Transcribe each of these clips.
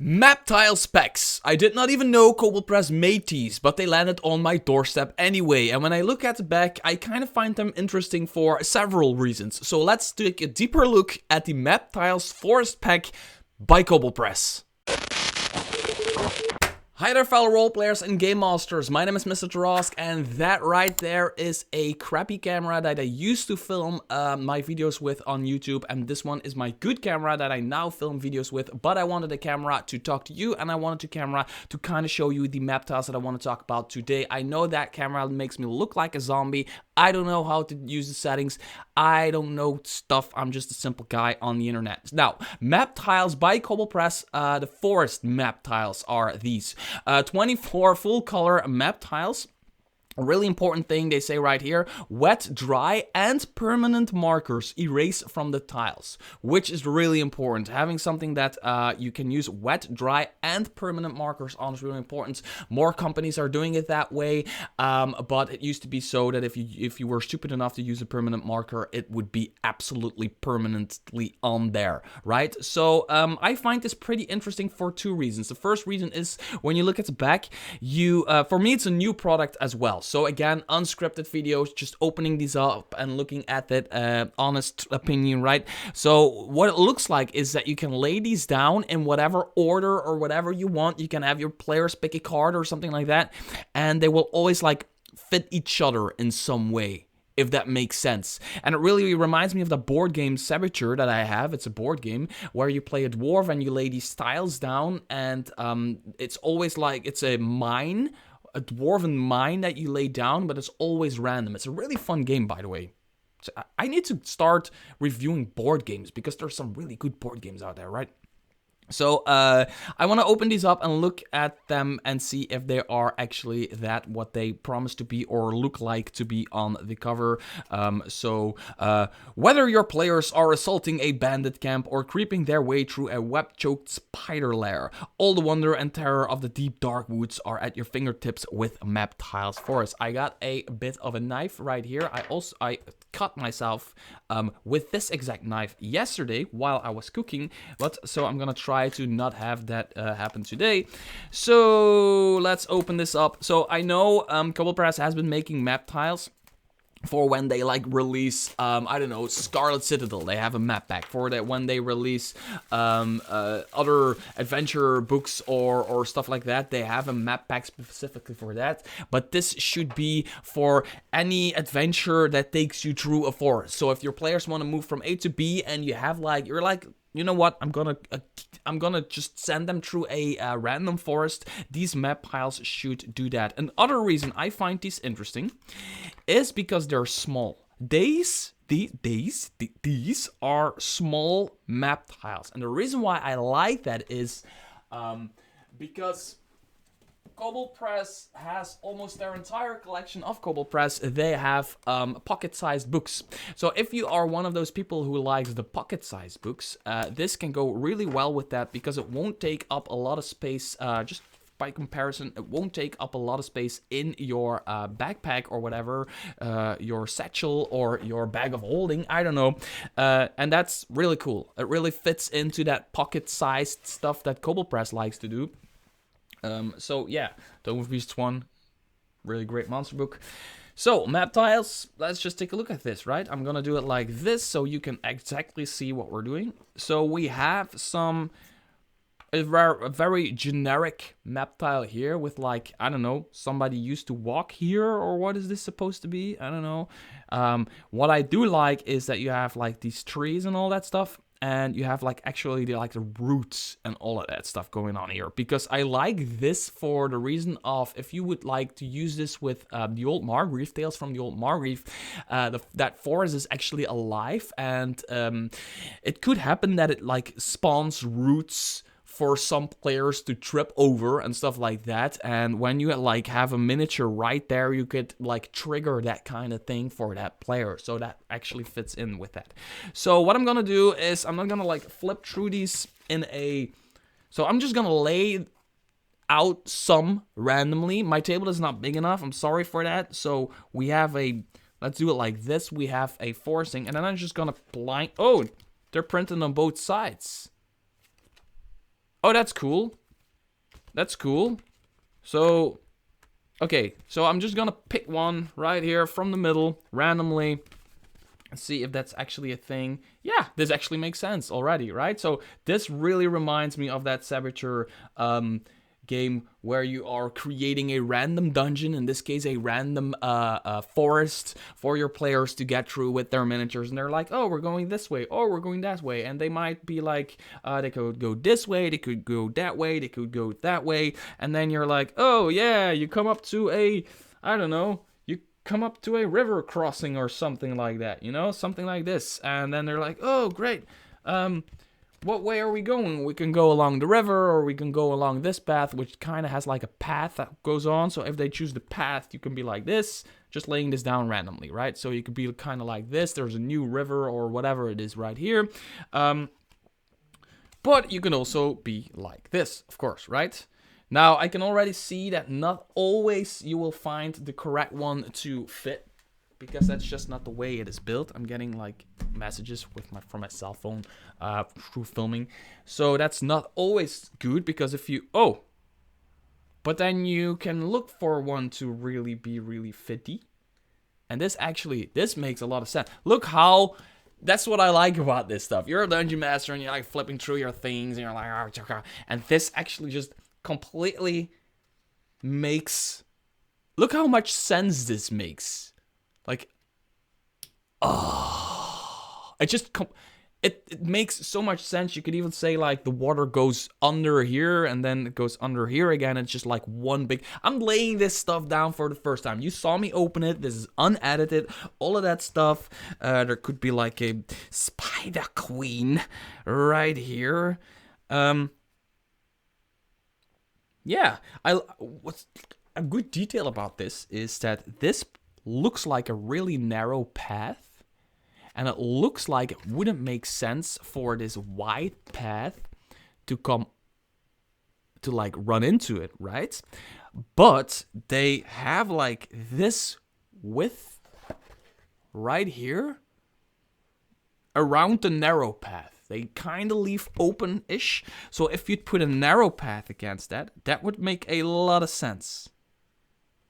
Map tile specs. I did not even know Kobold Press made these, but they landed on my doorstep anyway. And when I look at the back, I kind of find them interesting for several reasons. So let's take a deeper look at the Map Tiles Forest Pack by Kobold Press. Hi there fellow roleplayers and game masters, my name is Mr. Drosk, and that right there is a crappy camera that I used to film my videos with on YouTube, and this one is my good camera that I now film videos with. But I wanted a camera to talk to you, and I wanted a camera to kind of show you the map tiles that I want to talk about today. I know that camera makes me look like a zombie. I don't know how to use the settings. I don't know stuff. I'm just a simple guy on the internet. Now, map tiles by Kobold Press. The forest map tiles are these. 24 full color map tiles. A really important thing they say right here: wet, dry, and permanent markers erase from the tiles, which is really important. Having something that you can use wet, dry, and permanent markers on is really important. More companies are doing it that way, but it used to be so that if you were stupid enough to use a permanent marker, it would be absolutely permanently on there, right? So I find this pretty interesting for two reasons. The first reason is when you look at the back, for me it's a new product as well. So again, unscripted videos, just opening these up and looking at it, honest opinion, right? So what it looks like is that you can lay these down in whatever order or whatever you want. You can have your players pick a card or something like that, and they will always like fit each other in some way, if that makes sense. And it really reminds me of the board game Saboteur that I have. It's a board game where you play a dwarf and you lay these tiles down, and it's always like it's a mine, a dwarven mine that you lay down, but it's always random. It's a really fun game, by the way. So I need to start reviewing board games because there's some really good board games out there, right? So I want to open these up and look at them and see if they are actually what they promise to be or look like to be on the cover. Whether your players are assaulting a bandit camp or creeping their way through a web-choked spider lair, all the wonder and terror of the deep dark woods are at your fingertips with Map Tiles Forest. I got a bit of a knife right here. I cut myself with this exact knife yesterday while I was cooking, so I'm gonna try to not have that happen today. So let's open this up. So I know Kobold Press has been making map tiles for when they like release, I don't know, Scarlet Citadel. They have a map pack for that. When they release other adventure books or stuff like that, they have a map pack specifically for that. But this should be for any adventure that takes you through a forest. So if your players want to move from A to B and you have you're like, you know what, I'm gonna just send them through a random forest, these map piles should do that. Another reason I find these interesting is because they're small. These are small map tiles, and the reason why I like that is because Kobold Press has almost their entire collection of Kobold Press. They have pocket-sized books. So if you are one of those people who likes the pocket-sized books, this can go really well with that because it won't take up a lot of space. Just by comparison, it won't take up a lot of space in your backpack or whatever, your satchel or your bag of holding, I don't know. And that's really cool. It really fits into that pocket-sized stuff that Kobold Press likes to do. So yeah, the Beast one, really great monster book. So map tiles, let's just take a look at this, right? I'm gonna do it like this so you can exactly see what we're doing. So we have a very generic map tile here with like, I don't know, somebody used to walk here, or what is this supposed to be? I don't know. What I do like is that you have like these trees and all that stuff. And you have like actually the roots and all of that stuff going on here. Because I like this for the reason of, if you would like to use this with the old Margrave, Tales from the Old Margrave, that forest is actually alive. And it could happen that it like spawns roots for some players to trip over and stuff like that. And when you like have a miniature right there, you could like trigger that kind of thing for that player. So that actually fits in with that. So what I'm gonna do is I'm not gonna like flip through these so I'm just gonna lay out some randomly. My table is not big enough, I'm sorry for that. So we have let's do it like this. We have a forcing, and then I'm just gonna they're printed on both sides. Oh, that's cool. That's cool. So, okay. So I'm just gonna pick one right here from the middle, randomly. And see if that's actually a thing. Yeah, this actually makes sense already, right? So this really reminds me of that Saboteur game where you are creating a random dungeon, in this case a random forest for your players to get through with their miniatures, and they're like, oh, we're going this way, or we're going that way, and they might be like, they could go this way, they could go that way, they could go that way, and then you're like, oh yeah, you come up to a, I don't know, come up to a river crossing or something like that, you know, something like this, and then they're like, oh great, what way are we going? We can go along the river, or we can go along this path, which kind of has like a path that goes on. So if they choose the path, you can be like this, just laying this down randomly, right? So you could be kind of like this. There's a new river or whatever it is right here. But you can also be like this, of course, right? Now, I can already see that not always you will find the correct one to fit, because that's just not the way it is built. I'm getting like messages from my cell phone through filming. So that's not always good, because if you, but then you can look for one to really be really fitty. And this makes a lot of sense. Look how, that's what I like about this stuff. You're a dungeon master and you're like flipping through your things and you're like, and this actually just completely makes, look how much sense this makes. Like, it makes so much sense. You could even say like the water goes under here and then it goes under here again. It's just like one big, I'm laying this stuff down for the first time. You saw me open it. This is unedited, all of that stuff. There could be like a spider queen right here. Yeah, what's a good detail about this is that this looks like a really narrow path, and it looks like it wouldn't make sense for this wide path to come to like run into it, right? But they have like this width right here around the narrow path. They kind of leave open-ish. So if you'd put a narrow path against that, that would make a lot of sense.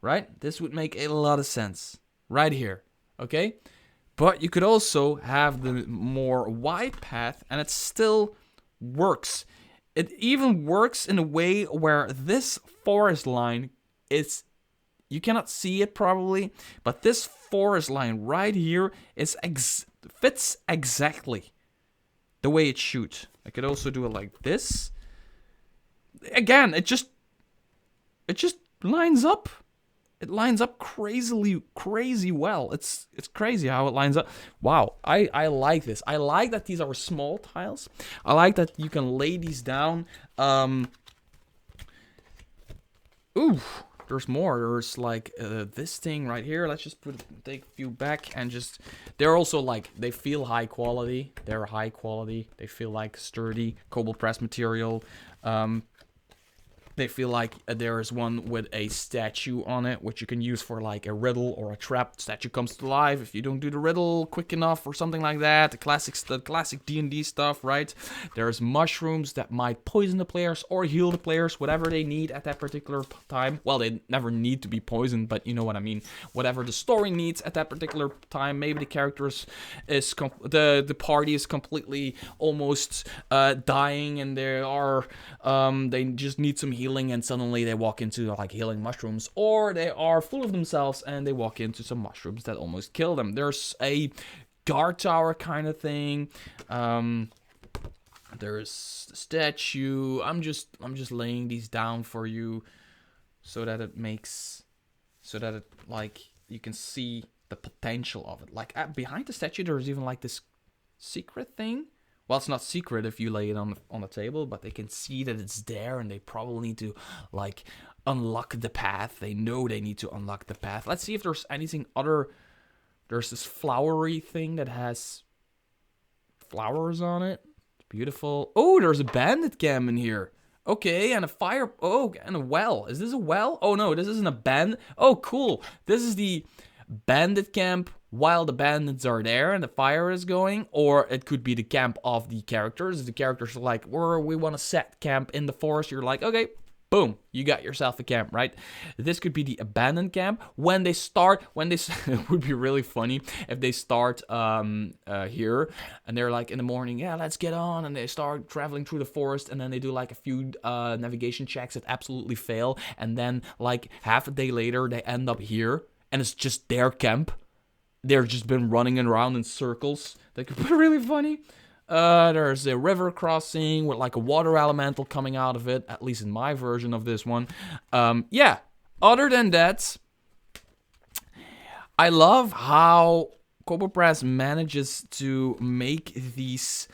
Right? This would make a lot of sense. Right here. Okay? But you could also have the more wide path, and it still works. It even works in a way where this forest line is, you cannot see it probably, but this forest line right here is fits exactly the way it should. I could also do it like this. Again, it just lines up. It lines up crazy well. It's crazy how it lines up. Wow, I like this. I like that these are small tiles. I like that you can lay these down. Ooh, there's more. There's like this thing right here. Let's just take a few back and just. They're also like, they feel high quality. They're high quality. They feel like sturdy Kobold Press material. They feel like there is one with a statue on it, which you can use for like a riddle or a trap. The statue comes to life if you don't do the riddle quick enough or something like that. The classic D&D stuff, right? There's mushrooms that might poison the players or heal the players, whatever they need at that particular time. Well, they never need to be poisoned, but you know what I mean. Whatever the story needs at that particular time. Maybe the characters the party is completely almost dying, and they just need some healing, and suddenly they walk into like healing mushrooms, or they are full of themselves and they walk into some mushrooms that almost kill them. There's a guard tower kind of thing. There's the statue. I'm just laying these down for you so that it like you can see the potential of it. Like behind the statue there's even like this secret thing. Well, it's not secret if you lay it on the table, but they can see that it's there, and they probably need to, like, unlock the path. They know they need to unlock the path. Let's see if there's anything other. There's this flowery thing that has flowers on it. Beautiful. Oh, there's a bandit camp in here. Okay, and a fire. Oh, and a well. Is this a well? Oh, no, this isn't a bandit. Oh, cool. This is the bandit camp while the bandits are there and the fire is going, or it could be the camp of the characters. The characters are like, we want to set camp in the forest. You're like, okay, boom, you got yourself a camp, right? This could be the abandoned camp. It would be really funny if they start here and they're like in the morning, yeah, let's get on, and they start traveling through the forest, and then they do like a few navigation checks that absolutely fail, and then like half a day later they end up here and it's just their camp. They've just been running around in circles. That could be really funny. There's a river crossing with like a water elemental coming out of it, at least in my version of this one. Yeah, other than that, I love how Kobold Press manages to make these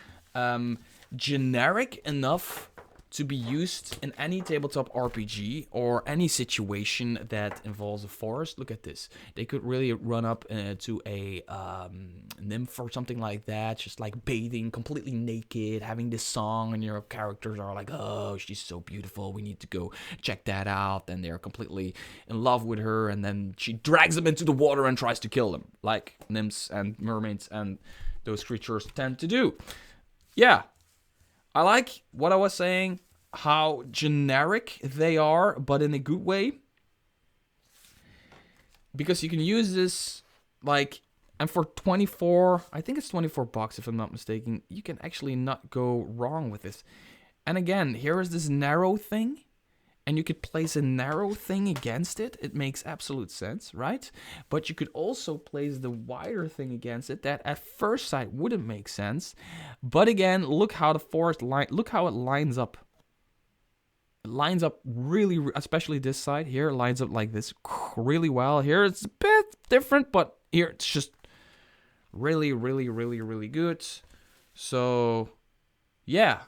generic enough to be used in any tabletop RPG or any situation that involves a forest. Look at this. They could really run up to a nymph or something like that, just like bathing, completely naked, having this song, and your characters are like, oh, she's so beautiful, we need to go check that out. And they're completely in love with her, and then she drags them into the water and tries to kill them, like nymphs and mermaids and those creatures tend to do. Yeah, I like what I was saying, how generic they are, but in a good way. Because you can use this, like, and for 24, I think it's 24 bucks if I'm not mistaken, you can actually not go wrong with this. And again, here is this narrow thing, and you could place a narrow thing against it. It makes absolute sense, right? But you could also place the wider thing against it that at first sight wouldn't make sense. But again, look how the forest look how it lines up. It lines up really, especially this side here, lines up like this really well. Here it's a bit different, but here it's just really, really, really, really good. So yeah,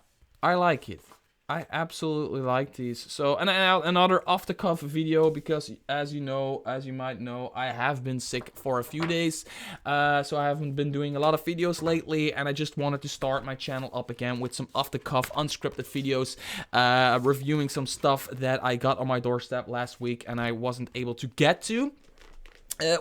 I like it. I absolutely like these. So, and another off-the-cuff video, because as you might know, I have been sick for a few days. So I haven't been doing a lot of videos lately, and I just wanted to start my channel up again with some off-the-cuff, unscripted videos, reviewing some stuff that I got on my doorstep last week and I wasn't able to get to.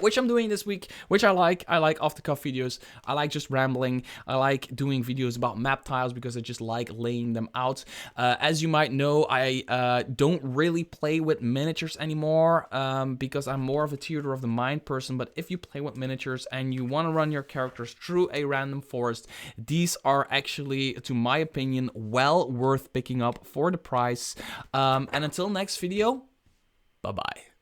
Which I'm doing this week, which I like. I like off-the-cuff videos. I like just rambling. I like doing videos about map tiles because I just like laying them out. As you might know, I don't really play with miniatures anymore because I'm more of a theater of the mind person. But if you play with miniatures and you want to run your characters through a random forest, these are actually, to my opinion, well worth picking up for the price. And until next video, bye-bye.